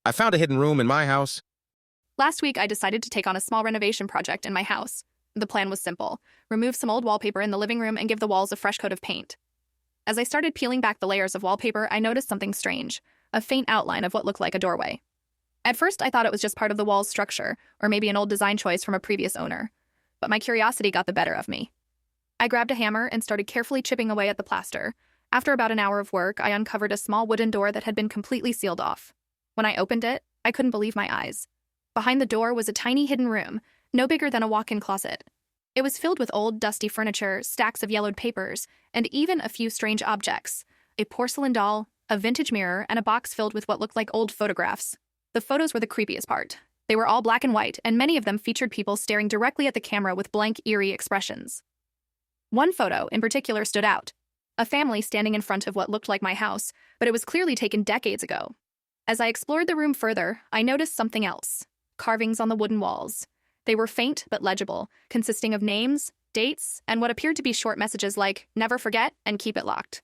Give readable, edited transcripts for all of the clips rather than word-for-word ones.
I found a hidden room in my house. Last week, I decided to take on a small renovation project in my house. The plan was simple: remove some old wallpaper in the living room and give the walls a fresh coat of paint. As I started peeling back the layers of wallpaper, I noticed something strange: a faint outline of what looked like a doorway. At first, I thought it was just part of the wall's structure, or maybe an old design choice from a previous owner. But my curiosity got the better of me. I grabbed a hammer and started carefully chipping away at the plaster. After about an hour of work, I uncovered a small wooden door that had been completely sealed off. When I opened it, I couldn't believe my eyes. Behind the door was a tiny hidden room, no bigger than a walk-in closet. It was filled with old, dusty furniture, stacks of yellowed papers, and even a few strange objects: a porcelain doll, a vintage mirror, and a box filled with what looked like old photographs. The photos were the creepiest part. They were all black and white, and many of them featured people staring directly at the camera with blank, eerie expressions. One photo, in particular, stood out: a family standing in front of what looked like my house, but it was clearly taken decades ago. As I explored the room further, I noticed something else: carvings on the wooden walls. They were faint but legible, consisting of names, dates, and what appeared to be short messages like "never forget" and "keep it locked."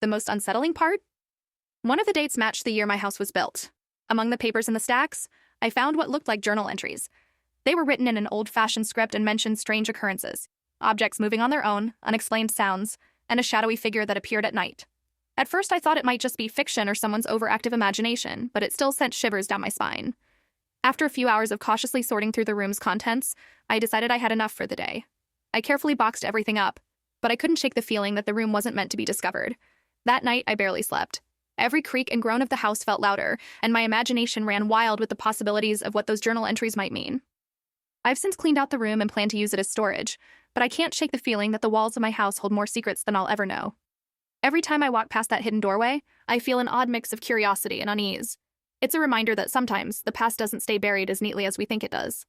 The most unsettling part? One of the dates matched the year my house was built. Among the papers in the stacks, I found what looked like journal entries. They were written in an old-fashioned script and mentioned strange occurrences: objects moving on their own, unexplained sounds, and a shadowy figure that appeared at night. At first, I thought it might just be fiction or someone's overactive imagination, but it still sent shivers down my spine. After a few hours of cautiously sorting through the room's contents, I decided I had enough for the day. I carefully boxed everything up, but I couldn't shake the feeling that the room wasn't meant to be discovered. That night, I barely slept. Every creak and groan of the house felt louder, and my imagination ran wild with the possibilities of what those journal entries might mean. I've since cleaned out the room and plan to use it as storage, but I can't shake the feeling that the walls of my house hold more secrets than I'll ever know. Every time I walk past that hidden doorway, I feel an odd mix of curiosity and unease. It's a reminder that sometimes the past doesn't stay buried as neatly as we think it does.